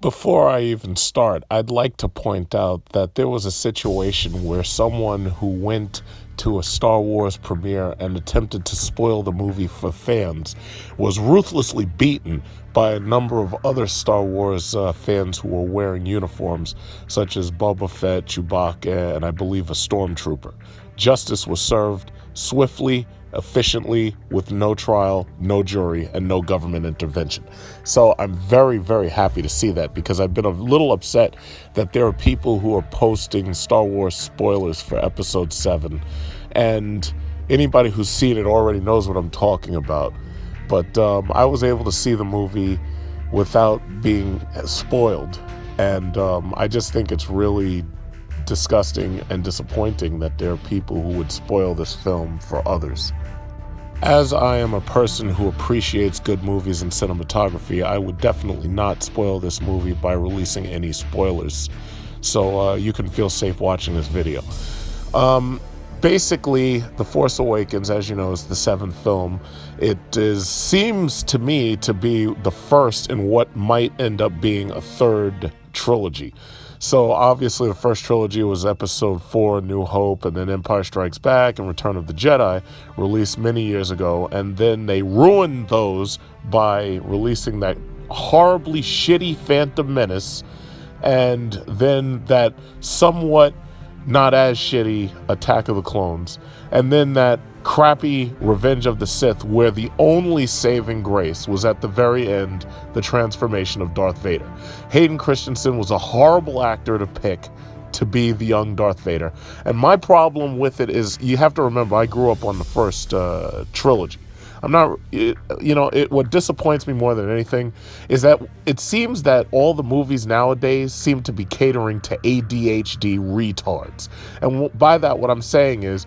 Before I even start, I'd like to point out that there was a situation where someone who went to a Star Wars premiere and attempted to spoil the movie for fans was ruthlessly beaten by a number of other Star Wars fans who were wearing uniforms, such as Boba Fett, Chewbacca, and I believe a stormtrooper. Justice was served swiftly, efficiently, with no trial, no jury, and no government intervention. So I'm very, very happy to see that, because I've been a little upset that there are people who are posting Star Wars spoilers for Episode 7, and anybody who's seen it already knows what I'm talking about. But I was able to see the movie without being spoiled, and I just think it's really disgusting and disappointing that there are people who would spoil this film for others. As I am a person who appreciates good movies and cinematography, I would definitely not spoil this movie by releasing any spoilers. So you can feel safe watching this video. Basically, The Force Awakens, as you know, is the seventh film. Seems to me to be the first in what might end up being a third trilogy. So obviously the first trilogy was Episode 4, New Hope, and then Empire Strikes Back and Return of the Jedi, released many years ago, and then they ruined those by releasing that horribly shitty Phantom Menace, and then that somewhat not as shitty Attack of the Clones, and then that crappy Revenge of the Sith, where the only saving grace was at the very end, the transformation of Darth Vader. Hayden Christensen was a horrible actor to pick to be the young Darth Vader. And my problem with it is, you have to remember, I grew up on the first trilogy. What disappoints me more than anything is that it seems that all the movies nowadays seem to be catering to ADHD retards. And by that, what I'm saying is,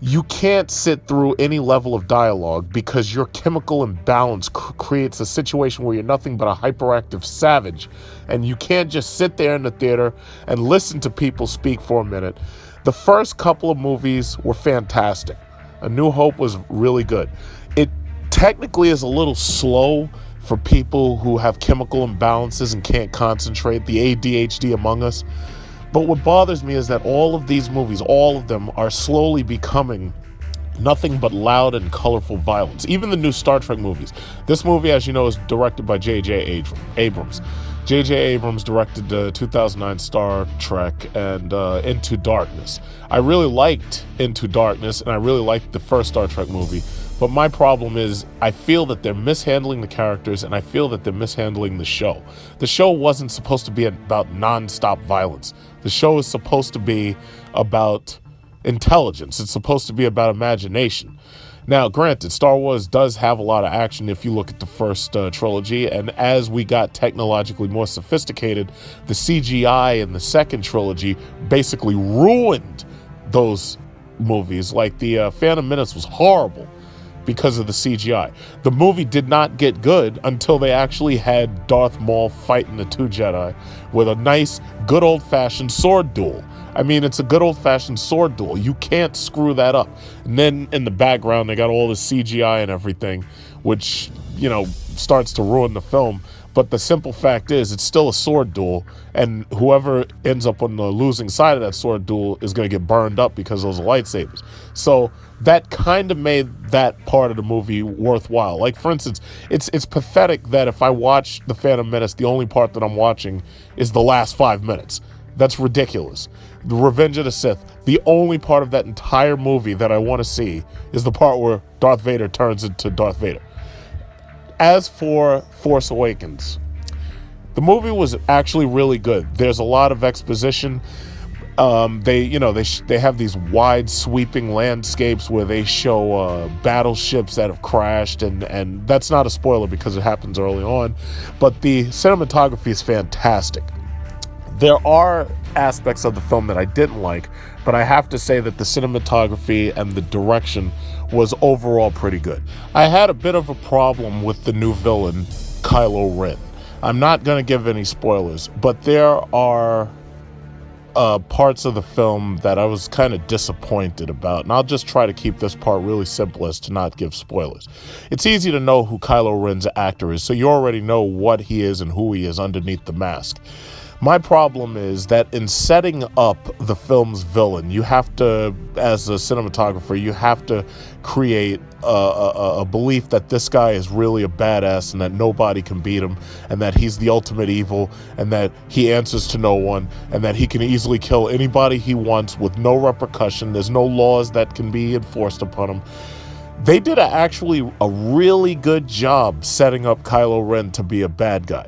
you can't sit through any level of dialogue because your chemical imbalance creates a situation where you're nothing but a hyperactive savage, and you can't just sit there in the theater and listen to people speak for a minute. The first couple of movies were fantastic. A New Hope was really good. It technically is a little slow for people who have chemical imbalances and can't concentrate, the ADHD among us. But what bothers me is that all of these movies, all of them, are slowly becoming nothing but loud and colorful violence. Even the new Star Trek movies. This movie, as you know, is directed by J.J. Abrams. J.J. Abrams directed the 2009 Star Trek and Into Darkness. I really liked Into Darkness, and I really liked the first Star Trek movie. But my problem is, I feel that they're mishandling the characters, and I feel that they're mishandling the show. The show wasn't supposed to be about non-stop violence. The show is supposed to be about intelligence. It's supposed to be about imagination. Now, granted, Star Wars does have a lot of action if you look at the first trilogy, and as we got technologically more sophisticated, the CGI in the second trilogy basically ruined those movies. Like the Phantom Menace was horrible because of the CGI. The movie did not get good until they actually had Darth Maul fighting the two Jedi with a nice, good old-fashioned sword duel. I mean, it's a good old-fashioned sword duel. You can't screw that up. And then in the background, they got all the CGI and everything, which, starts to ruin the film. But the simple fact is, it's still a sword duel, and whoever ends up on the losing side of that sword duel is going to get burned up because of those lightsabers. So that kind of made that part of the movie worthwhile. Like, for instance, it's pathetic that if I watch The Phantom Menace, the only part that I'm watching is the last 5 minutes. That's ridiculous. The Revenge of the Sith, the only part of that entire movie that I want to see is the part where Darth Vader turns into Darth Vader. As for Force Awakens, the movie was actually really good. There's a lot of exposition. They have these wide sweeping landscapes where they show battleships that have crashed, and that's not a spoiler because it happens early on, but the cinematography is fantastic. There are aspects of the film that I didn't like, but I have to say that the cinematography and the direction was overall pretty good. I had a bit of a problem with the new villain, Kylo Ren. I'm not going to give any spoilers, but there are parts of the film that I was kind of disappointed about, and I'll just try to keep this part really simple as to not give spoilers. It's easy to know who Kylo Ren's actor is, so you already know what he is and who he is underneath the mask. My problem is that in setting up the film's villain, you have to, as a cinematographer, you have to create a belief that this guy is really a badass and that nobody can beat him, and that he's the ultimate evil, and that he answers to no one, and that he can easily kill anybody he wants with no repercussion. There's no laws that can be enforced upon him. They did actually a really good job setting up Kylo Ren to be a bad guy.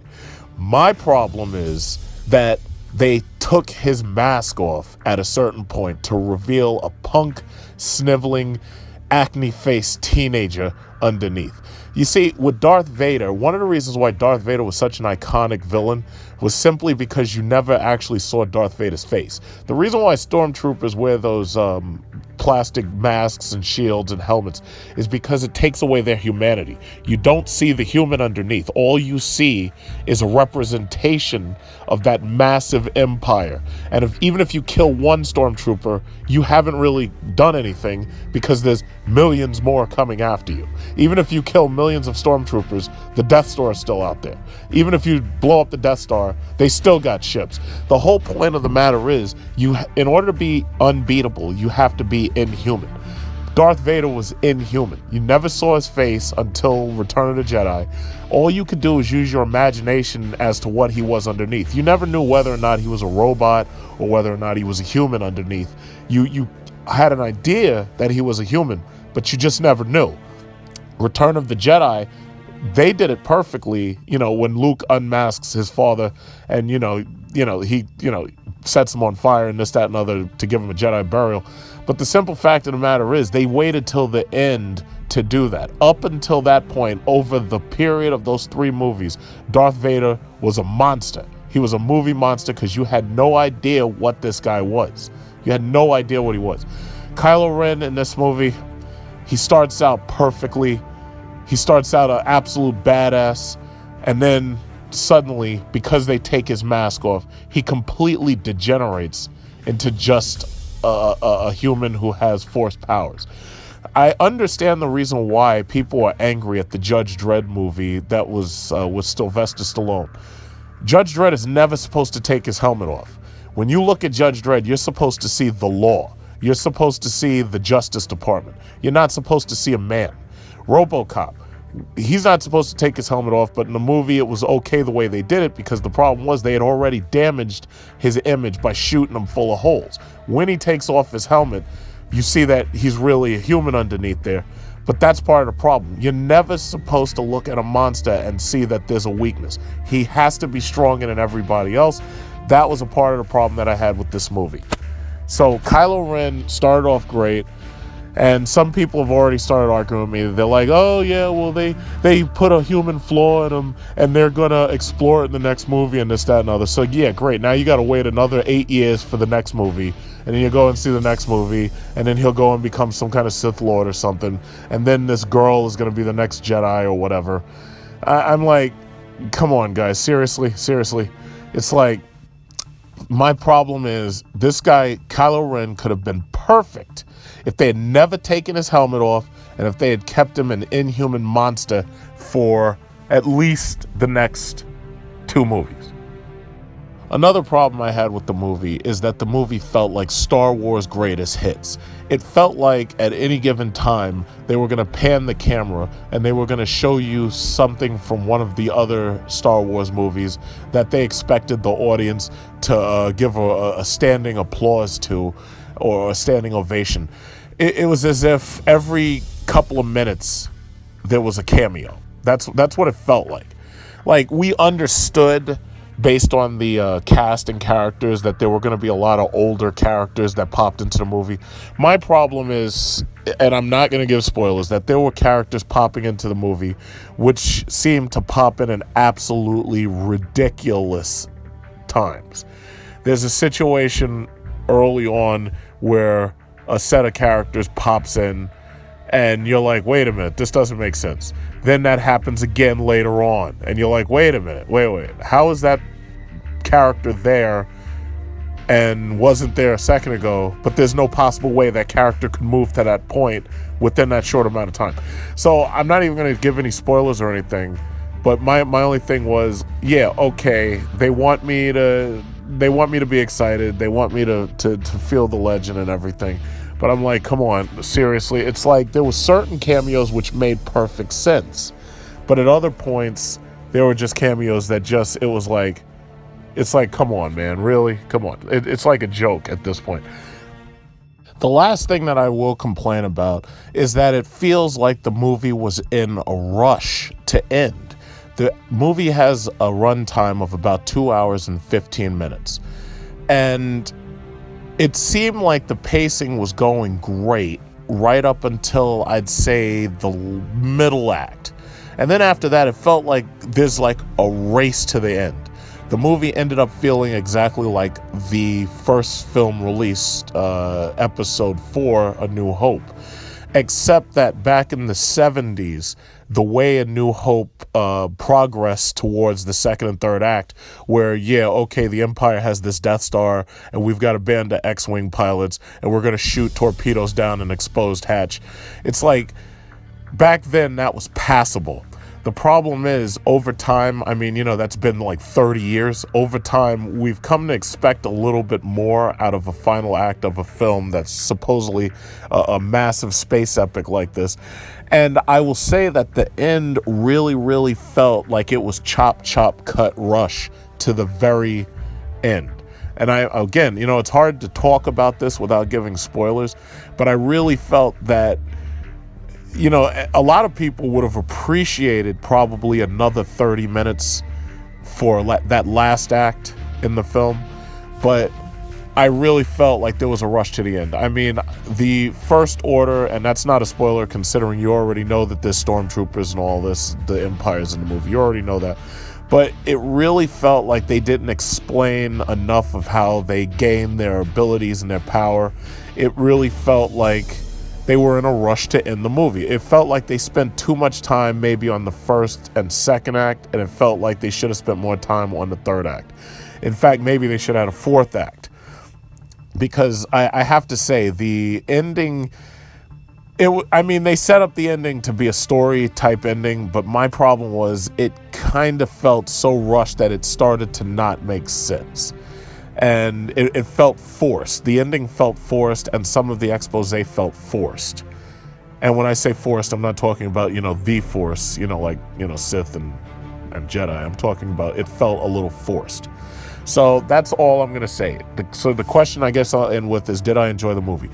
My problem is that they took his mask off at a certain point to reveal a punk, sniveling, acne-faced teenager underneath. You see, with Darth Vader, one of the reasons why Darth Vader was such an iconic villain was simply because you never actually saw Darth Vader's face. The reason why stormtroopers wear those plastic masks and shields and helmets is because it takes away their humanity. You don't see the human underneath. All you see is a representation of that massive empire. And even if you kill one stormtrooper, you haven't really done anything because there's millions more coming after you. Even if you kill millions of stormtroopers, the Death Star is still out there. Even if you blow up the Death Star, they still got ships. The whole point of the matter is, in order to be unbeatable, you have to be inhuman. Darth Vader was inhuman. You never saw his face until Return of the Jedi. All you could do is use your imagination as to what he was underneath. You never knew whether or not he was a robot or whether or not he was a human underneath. You had an idea that he was a human, but you just never knew. Return of the Jedi, they did it perfectly, when Luke unmasks his father and, he sets him on fire and this, that, and other to give him a Jedi burial. But the simple fact of the matter is they waited till the end to do that. Up until that point, over the period of those 3 movies, Darth Vader was a monster. He was a movie monster because you had no idea what this guy was. You had no idea what he was. Kylo Ren in this movie, he starts out perfectly. He starts out an absolute badass, and then suddenly, because they take his mask off, he completely degenerates into just a human who has force powers. I understand the reason why people are angry at the Judge Dredd movie that was with Sylvester Stallone. Judge Dredd is never supposed to take his helmet off. When you look at Judge Dredd, you're supposed to see the law. You're supposed to see the Justice Department. You're not supposed to see a man. RoboCop, he's not supposed to take his helmet off, but in the movie it was okay the way they did it because the problem was they had already damaged his image by shooting him full of holes. When he takes off his helmet, you see that he's really a human underneath there, but that's part of the problem. You're never supposed to look at a monster and see that there's a weakness. He has to be stronger than everybody else. That was a part of the problem that I had with this movie. So Kylo Ren started off great. And some people have already started arguing with me. They're like, oh, yeah, well, they put a human flaw in him, and they're going to explore it in the next movie and this, that, and other. So, yeah, great. Now you got to wait another 8 years for the next movie. And then you go and see the next movie, and then he'll go and become some kind of Sith Lord or something. And then this girl is going to be the next Jedi or whatever. I'm like, come on, guys. Seriously. It's like, my problem is this guy, Kylo Ren, could have been perfect if they had never taken his helmet off and if they had kept him an inhuman monster for at least the next 2 movies. Another problem I had with the movie is that the movie felt like Star Wars greatest hits. It felt like at any given time they were going to pan the camera and they were going to show you something from one of the other Star Wars movies that they expected the audience to give a standing applause to or a standing ovation. It was as if every couple of minutes there was a cameo. That's what it felt like. Like, we understood based on the cast and characters that there were going to be a lot of older characters that popped into the movie. My problem is, and I'm not going to give spoilers, that there were characters popping into the movie which seemed to pop in absolutely ridiculous times. There's a situation early on where a set of characters pops in and you're like, wait a minute, this doesn't make sense. Then that happens again later on and you're like, wait a minute, wait, how is that character there and wasn't there a second ago, but there's no possible way that character could move to that point within that short amount of time. So I'm not even going to give any spoilers or anything, but my only thing was, yeah, okay, they want me to be excited, they want me to feel the legend and everything, but I'm like, come on, seriously. It's like there were certain cameos which made perfect sense, but at other points there were just cameos that just, it's like, come on, man, really? Come on. It's like a joke at this point. The last thing that I will complain about is that it feels like the movie was in a rush to end. The movie has a runtime of about 2 hours and 15 minutes. And it seemed like the pacing was going great right up until, I'd say, the middle act. And then after that, it felt like there's like a race to the end. The movie ended up feeling exactly like the first film released, episode 4, A New Hope, except that back in the 70s, the way A New Hope progressed towards the second and third act, where, yeah, okay, the Empire has this Death Star, and we've got a band of X-Wing pilots, and we're going to shoot torpedoes down an exposed hatch. It's like, back then, that was passable. The problem is, over time, I mean, that's been like 30 years. Over time, we've come to expect a little bit more out of a final act of a film that's supposedly a massive space epic like this. And I will say that the end really, really felt like it was chop, chop, cut, rush to the very end. And again, it's hard to talk about this without giving spoilers, but I really felt that a lot of people would have appreciated probably another 30 minutes for that last act in the film, but I really felt like there was a rush to the end. I mean, the First Order, and that's not a spoiler considering you already know that there's stormtroopers and all this, the Empire's in the movie, you already know that, but it really felt like they didn't explain enough of how they gained their abilities and their power. It really felt like they were in a rush to end the movie. It felt like they spent too much time maybe on the first and second act, and it felt like they should have spent more time on the third act. In fact, maybe they should have had a fourth act. Because I have to say, the ending, they set up the ending to be a story type ending, but my problem was it kind of felt so rushed that it started to not make sense. And it felt forced. The ending felt forced, and some of the expose felt forced. And when I say forced, I'm not talking about, the Force, like, Sith and Jedi. I'm talking about it felt a little forced. So that's all I'm going to say. So the question I guess I'll end with is, did I enjoy the movie?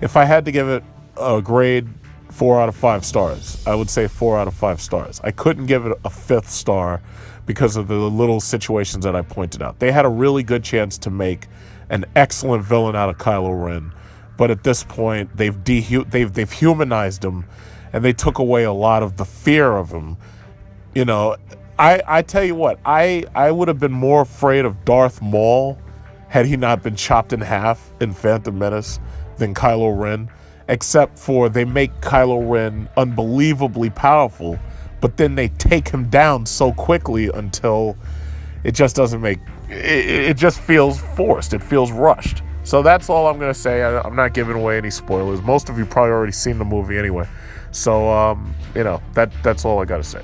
If I had to give it a grade 4 out of 5 stars, I would say 4 out of 5 stars. I couldn't give it a 5th star because of the little situations that I pointed out. They had a really good chance to make an excellent villain out of Kylo Ren, but at this point, they've humanized him, and they took away a lot of the fear of him. I tell you what, I would have been more afraid of Darth Maul had he not been chopped in half in Phantom Menace than Kylo Ren, except for they make Kylo Ren unbelievably powerful, but then they take him down so quickly until it just doesn't make, it just feels forced. It feels rushed. So that's all I'm going to say. I'm not giving away any spoilers. Most of you probably already seen the movie anyway. So, that's all I got to say.